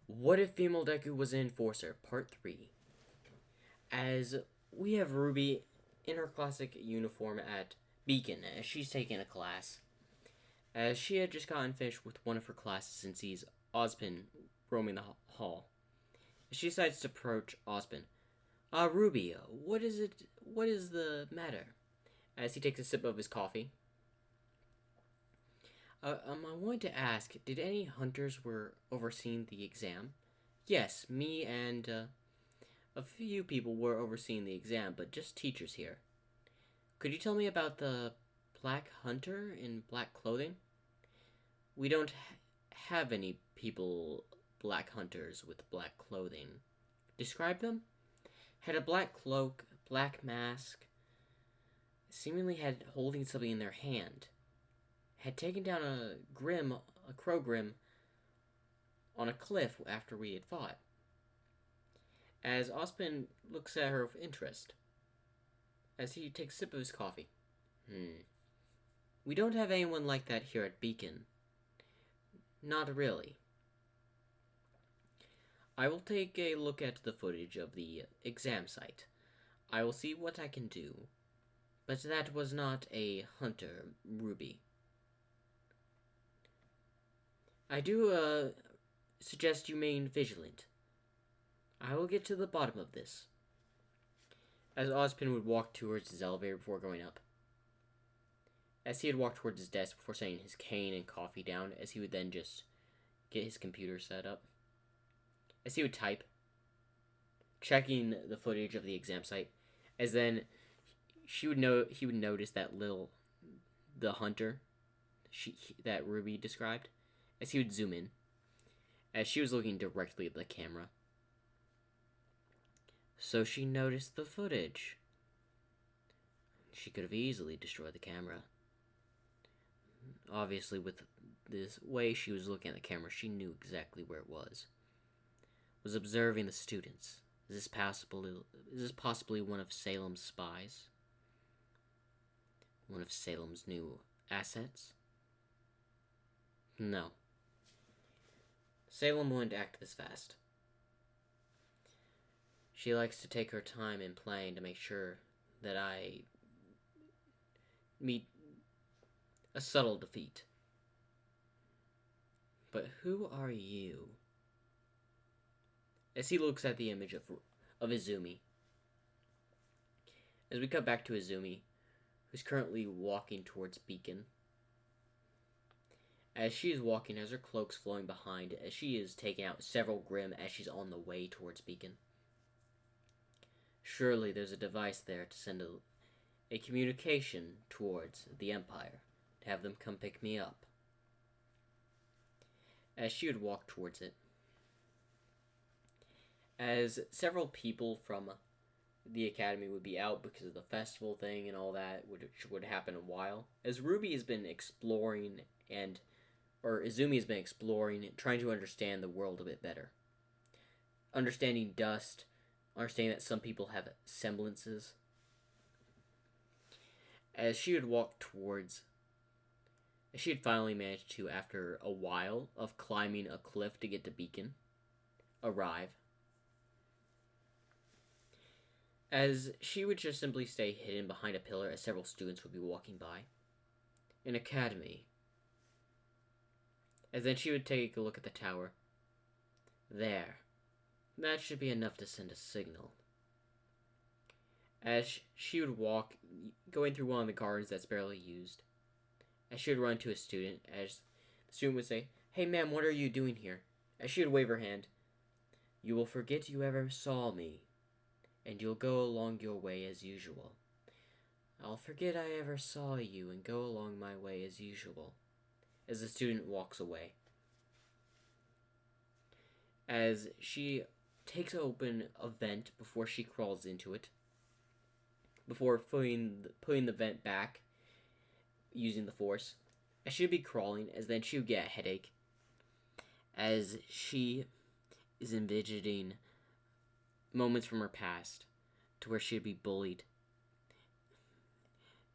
What if female Deku was an enforcer? Part 3. As we have Ruby in her classic uniform at Beacon, as she's taking a class. As she had just gotten finished with one of her classes and sees Ozpin roaming the hall. She decides to approach Ozpin. Ruby, what is it? What is the matter? As he takes a sip of his coffee. I wanted to ask, did any hunters were overseeing the exam? Yes, me and a few people were overseeing the exam, but just teachers here. Could you tell me about the black hunter in black clothing? We don't have any people black hunters with black clothing. Describe them? Had a black cloak, black mask, seemingly had holding something in their hand. Had taken down a crow grim on a cliff after we had fought. As Ozpin looks at her with interest, as he takes a sip of his coffee. We don't have anyone like that here at Beacon. Not really. I will take a look at the footage of the exam site. I will see what I can do. But that was not a hunter, Ruby. I do, suggest you remain vigilant. I will get to the bottom of this. As Ozpin would walk towards his elevator before going up. As he had walked towards his desk before setting his cane and coffee down, as he would then just get his computer set up. As he would type, checking the footage of the exam site, as then he would notice that the hunter that Ruby described, as he would zoom in, as she was looking directly at the camera. So she noticed the footage. She could have easily destroyed the camera. Obviously, with this way she was looking at the camera, she knew exactly where it was. Was observing the students. Is this possibly one of Salem's spies? One of Salem's new assets? No. Salem wouldn't act this fast. She likes to take her time in playing to make sure that I meet a subtle defeat. But who are you? As he looks at the image of Izumi. As we cut back to Izumi, who's currently walking towards Beacon. As she is walking, as her cloak's flowing behind, as she is taking out several Grim as she's on the way towards Beacon. Surely there's a device there to send a communication towards the Empire, to have them come pick me up. As she would walk towards it, as several people from the academy would be out because of the festival thing and all that, which would happen in a while, as Ruby has been exploring Izumi has been exploring, trying to understand the world a bit better. Understanding dust, understanding that some people have semblances. As she would walk towards, she had finally managed to, after a while of climbing a cliff to get to Beacon, arrive. As she would just simply stay hidden behind a pillar as several students would be walking by. An academy. As then she would take a look at the tower. There. That should be enough to send a signal. As she would walk, going through one of the gardens that's barely used. As she would run to a student, as the student would say, "Hey ma'am, what are you doing here?" As she would wave her hand. "You will forget you ever saw me, and you'll go along your way as usual." "I'll forget I ever saw you and go along my way as usual." As the student walks away. As she takes open a vent before she crawls into it. Before putting the vent back using the force. As she'd be crawling, as then she would get a headache. As she is envisioning moments from her past to where she'd be bullied.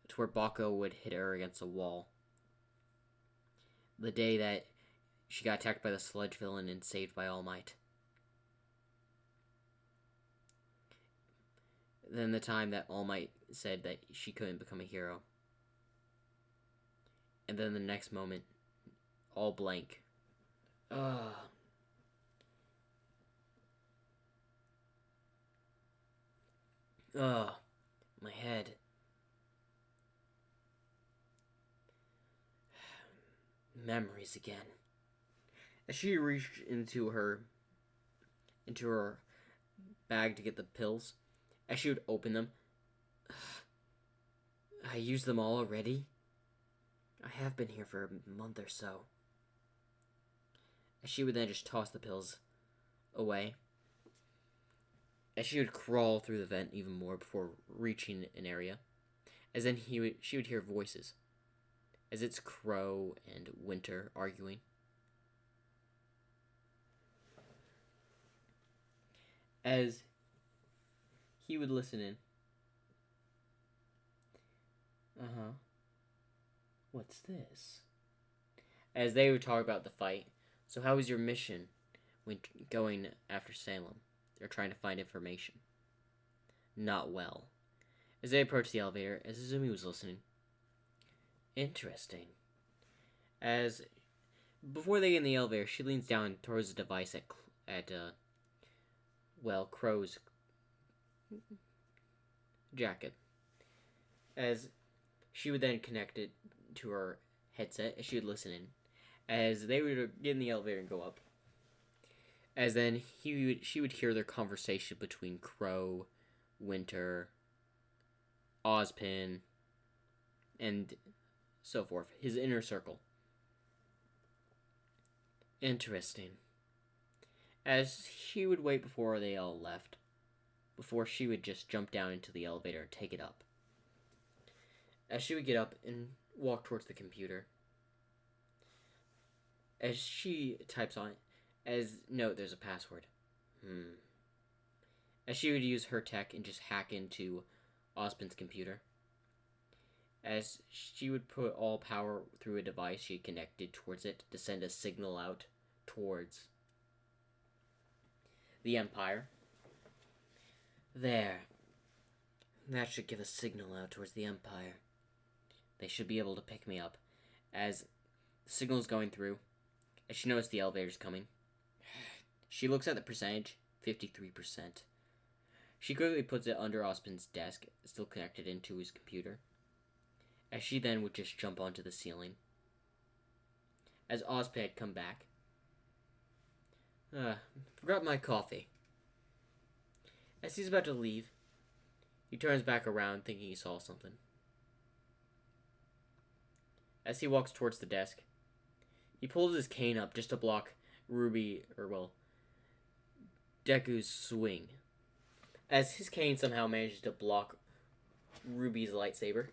To where Bako would hit her against a wall. The day that She got attacked by the sludge villain and saved by All Might. Then the time that All Might said that she couldn't become a hero. And then the next moment, all blank. Ugh. Ugh. My head. Memories again. As she reached into her bag to get the pills, as she would open them, I used them all already? I have been here for a month or so. As she would then just toss the pills away. As she would crawl through the vent even more before reaching an area. As then she would hear voices. As it's Crow and Winter arguing. As he would listen in. What's this? As they would talk about the fight. So how was your mission when going after Salem? They're trying to find information. Not well. As they approached the elevator, as Izumi was listening. Interesting. As before they get in the elevator, she leans down towards the device at Crow's jacket. As she would then connect it to her headset, as she would listen in. As they would get in the elevator and go up. As then she would hear their conversation between Crow, Winter, Ozpin, and so forth. His inner circle. Interesting. As she would wait before they all left. Before she would just jump down into the elevator and take it up. As she would get up and walk towards the computer. As she types on it. Note, there's a password. As she would use her tech and just hack into Ozpin's computer. As she would put all power through a device she had connected towards it to send a signal out towards the Empire. There. That should give a signal out towards the Empire. They should be able to pick me up. As the signal is going through, as she knows the elevator's coming, she looks at the percentage, 53%. She quickly puts it under Ozpin's desk, still connected into his computer. As she then would just jump onto the ceiling. As Ozpin had come back. Forgot my coffee. As he's about to leave, he turns back around thinking he saw something. As he walks towards the desk, he pulls his cane up just to block Deku's swing. As his cane somehow manages to block Ruby's lightsaber.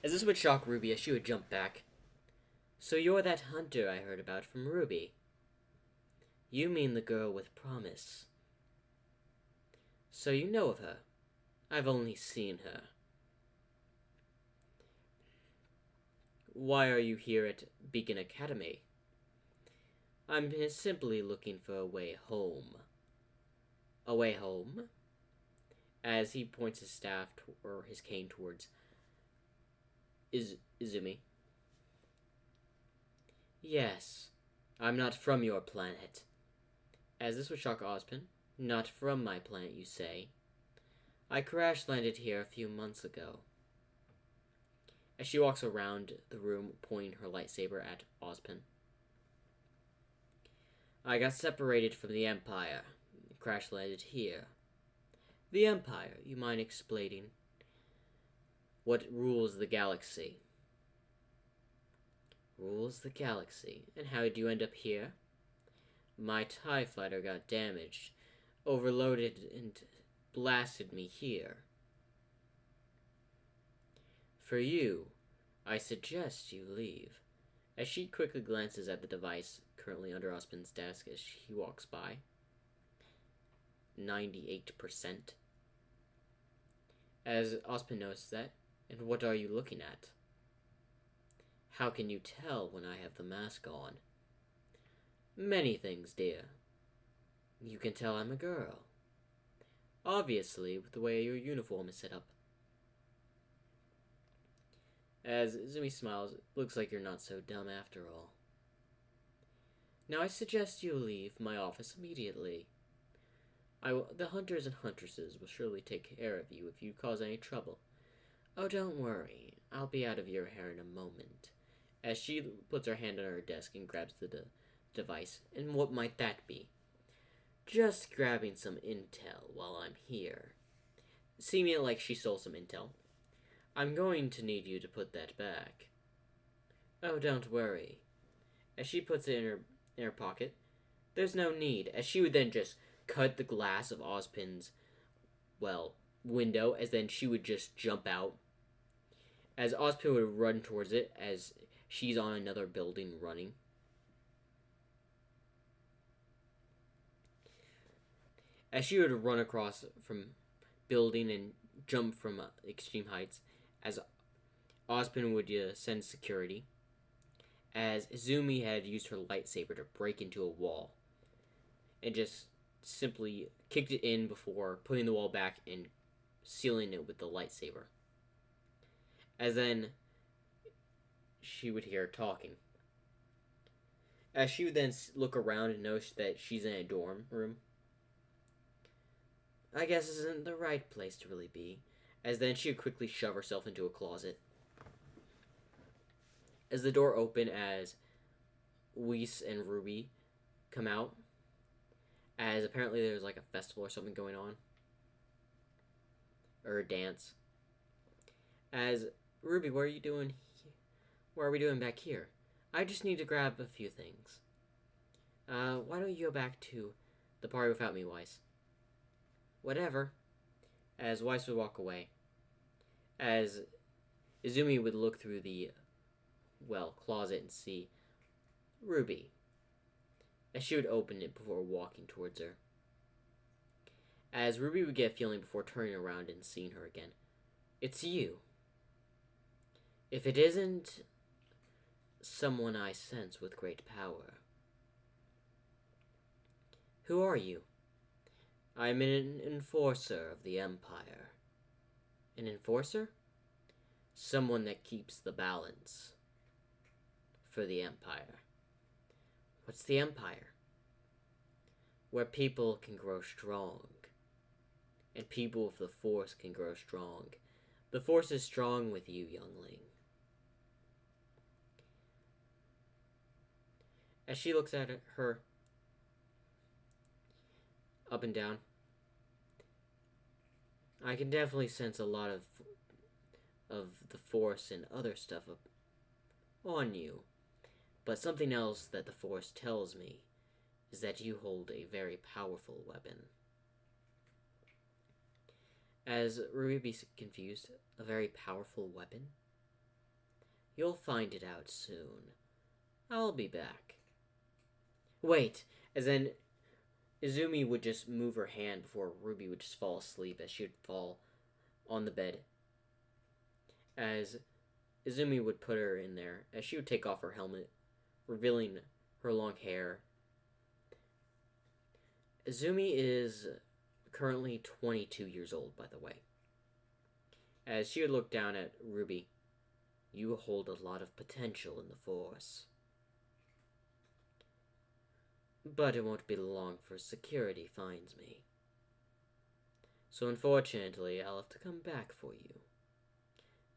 As this would shock Ruby, as she would jump back. So you're that hunter I heard about from Ruby. You mean the girl with promise. So you know of her. I've only seen her. Why are you here at Beacon Academy? I'm simply looking for a way home. A way home? As he points his staff or his cane towards Izumi. Yes, I'm not from your planet. As this would shock Ozpin. Not from my planet, you say? I crash-landed here a few months ago. As she walks around the room, pointing her lightsaber at Ozpin. I got separated from the Empire. Crash-landed here. The Empire, you mind explaining? What rules the galaxy? Rules the galaxy? And how did you end up here? My TIE fighter got damaged, overloaded, and blasted me here. For you, I suggest you leave. As she quickly glances at the device currently under Ozpin's desk as he walks by. 98%. As Ozpin notices that, and what are you looking at? How can you tell when I have the mask on? Many things, dear. You can tell I'm a girl. Obviously, with the way your uniform is set up. As Izumi smiles, looks like you're not so dumb after all. Now I suggest you leave my office immediately. The hunters and huntresses will surely take care of you if you cause any trouble. Oh, don't worry. I'll be out of your hair in a moment. As she puts her hand on her desk and grabs the device. And what might that be? Just grabbing some intel while I'm here. Seeming like she stole some intel. I'm going to need you to put that back. Oh, don't worry. As she puts it in her pocket, there's no need. As she would then just cut the glass of Ozpin's, window, as then she would just jump out. As Ozpin would run towards it, as she's on another building running. As she would run across from building and jump from extreme heights, as Ozpin would send security, as Izumi had used her lightsaber to break into a wall, and just simply kicked it in before putting the wall back and sealing it with the lightsaber. As then she would hear talking. As she would then look around and notice that she's in a dorm room. I guess this isn't the right place to really be. As then she would quickly shove herself into a closet. As the door opened, as Whis and Ruby come out, as apparently there's like a festival or something going on, or a dance. As Ruby, what are you doing? What are we doing back here? I just need to grab a few things. Why don't you go back to the party without me, Whis? Whatever. As Whis would walk away. As Izumi would look through the, closet and see Ruby. As she would open it before walking towards her. As Ruby would get a feeling before turning around and seeing her again. It's you. If it isn't someone I sense with great power. Who are you? I'm an enforcer of the Empire. An enforcer? Someone that keeps the balance for the Empire. What's the Empire? Where people can grow strong. And people with the Force can grow strong. The Force is strong with you, youngling. As she looks at her up and down, I can definitely sense a lot of the Force and other stuff on you. But something else that the Force tells me is that you hold a very powerful weapon. As Ruby be confused, a very powerful weapon? You'll find it out soon. I'll be back. Wait, as then Izumi would just move her hand before Ruby would just fall asleep as she would fall on the bed. As Izumi would put her in there, as she would take off her helmet, revealing her long hair. Izumi is currently 22 years old, by the way. As she would look down at Ruby, you hold a lot of potential in the Force. But it won't be long for security finds me. So unfortunately, I'll have to come back for you.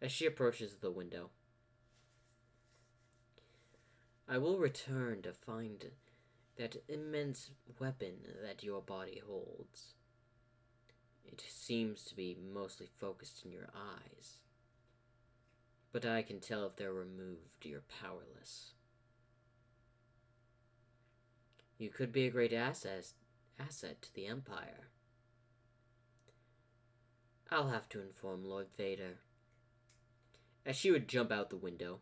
As she approaches the window, I will return to find that immense weapon that your body holds. It seems to be mostly focused in your eyes. But I can tell if they're removed, you're powerless. You could be a great asset to the Empire. I'll have to inform Lord Vader. As she would jump out the window,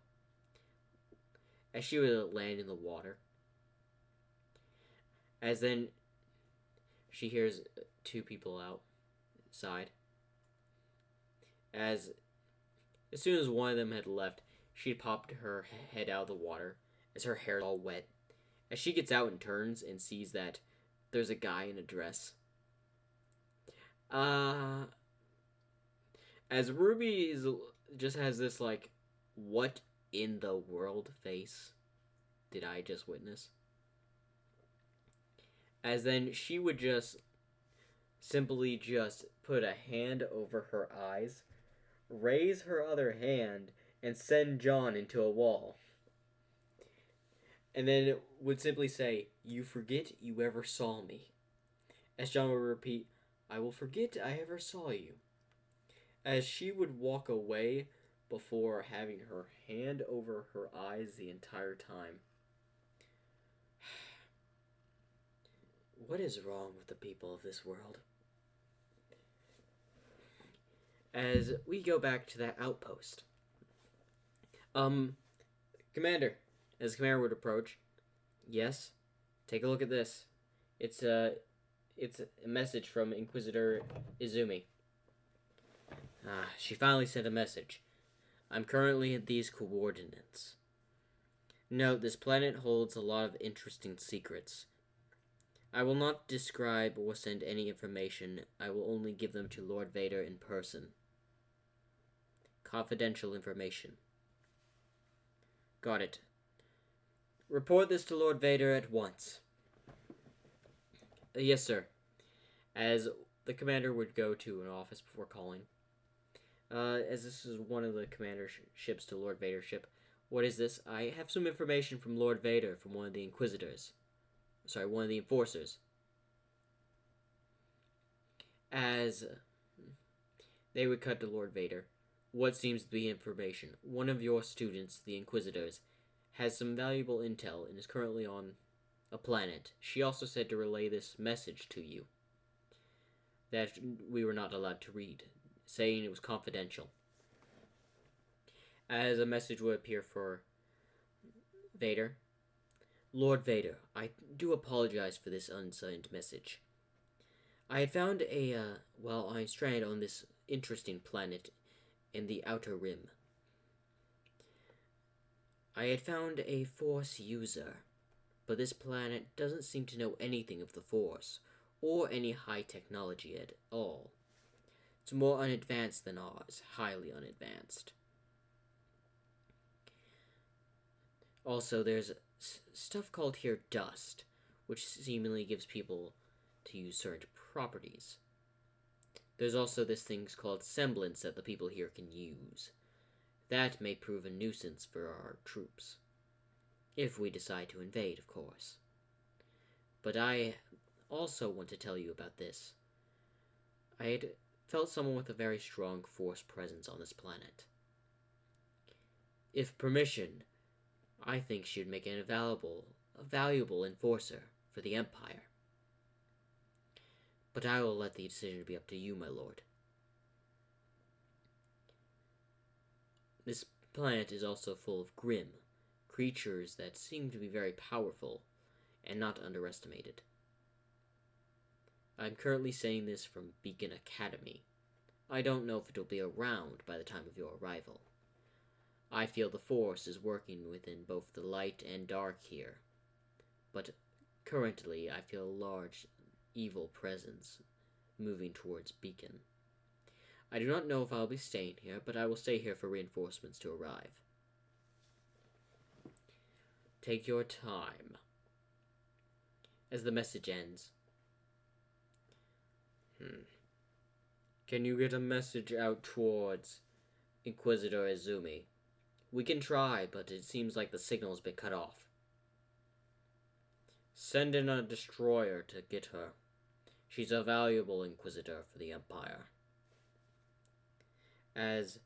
as she would land in the water, as then she hears two people outside. As soon as one of them had left, she popped her head out of the water as her hair is all wet. As she gets out and turns and sees that there's a guy in a dress. As Ruby just has this, like, what in the world face did I just witness? As then she would just simply just put a hand over her eyes, raise her other hand, and send John into a wall. And then it would simply say, "You forget you ever saw me." As John would repeat, "I will forget I ever saw you." As she would walk away before having her hand over her eyes the entire time. What is wrong with the people of this world? As we go back to that outpost. Commander, as the commander would approach, "Yes, take a look at this. It's a message from Inquisitor Izumi." She finally sent a message. "I'm currently at these coordinates. Note, this planet holds a lot of interesting secrets. I will not describe or send any information. I will only give them to Lord Vader in person. Confidential information." Got it. "Report this to Lord Vader at once." Yes, sir. As the commander would go to an office before calling. As this is one of the commander ships to Lord Vader's ship. "What is this? I have some information from Lord Vader from one of the Inquisitors. Sorry, one of the enforcers." As they would cut to Lord Vader. "What seems to be information? One of your students, the Inquisitors, has some valuable intel and is currently on a planet. She also said to relay this message to you that we were not allowed to read, saying it was confidential." As a message would appear for Vader. "Lord Vader, I do apologize for this unsigned message. I had found I'm stranded on this interesting planet in the Outer Rim. I had found a Force user, but this planet doesn't seem to know anything of the Force, or any high technology at all. It's more unadvanced than ours, highly unadvanced. Also, there's stuff called here dust, which seemingly gives people to use certain properties. There's also this thing called semblance that the people here can use. That may prove a nuisance for our troops. If we decide to invade, of course. But I also want to tell you about this. I had felt someone with a very strong Force presence on this planet. If permission, I think she would make a valuable enforcer for the Empire. But I will let the decision be up to you, my lord. This planet is also full of Grimm, creatures that seem to be very powerful and not underestimated. I'm currently saying this from Beacon Academy. I don't know if it will be around by the time of your arrival. I feel the Force is working within both the light and dark here, but currently I feel a large evil presence moving towards Beacon. I do not know if I'll be staying here, but I will stay here for reinforcements to arrive. Take your time." As the message ends. "Can you get a message out towards Inquisitor Izumi? We can try, but it seems like the signal's been cut off. Send in a destroyer to get her. She's a valuable Inquisitor for the Empire." As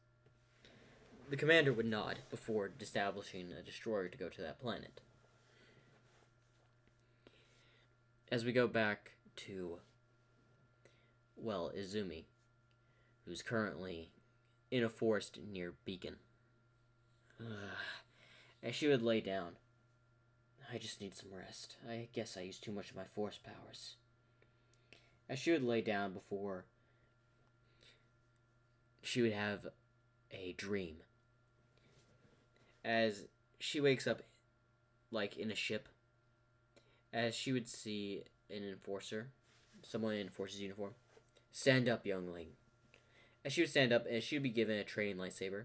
the commander would nod before establishing a destroyer to go to that planet. As we go back to, Izumi, who's currently in a forest near Beacon. As she would lay down. "I just need some rest. I guess I used too much of my Force powers." As she would lay down before she would have a dream. As she wakes up, like, in a ship, as she would see an enforcer, someone in an enforcer's uniform. Stand up, youngling. As she would stand up, and she would be given a training lightsaber.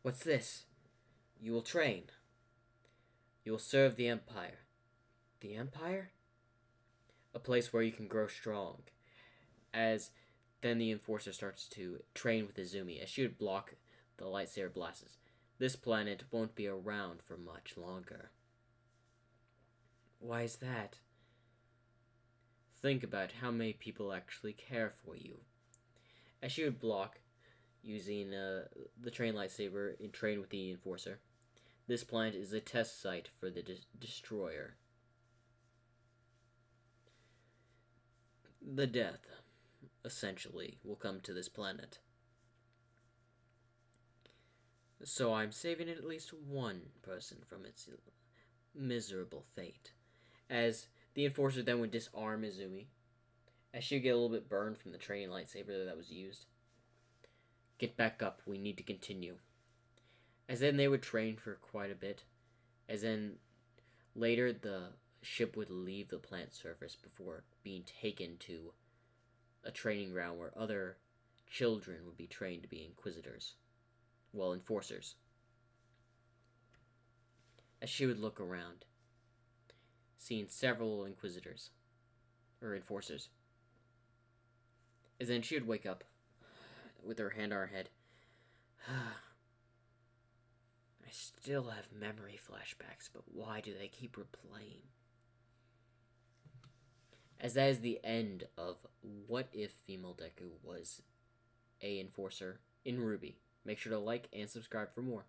What's this? You will train. You will serve the Empire. The Empire? A place where you can grow strong. As then the enforcer starts to train with Izumi, as she would block the lightsaber blasts. This planet won't be around for much longer. Why is that? Think about how many people actually care for you. As she would block, using the train lightsaber and train with the enforcer. This planet is a test site for the destroyer. The death, essentially, will come to this planet. So I'm saving at least one person from its miserable fate. As the enforcer then would disarm Izumi, as she would get a little bit burned from the training lightsaber that was used. Get back up, we need to continue. As then they would train for quite a bit. As then later the ship would leave the planet surface before being taken to a training ground where other children would be trained to be inquisitors. Well, enforcers. As she would look around, seeing several inquisitors, or enforcers. As then she would wake up with her hand on her head. I still have memory flashbacks, but why do they keep replaying? As that is the end of What If Female Deku Was a Enforcer in RWBY. Make sure to like and subscribe for more.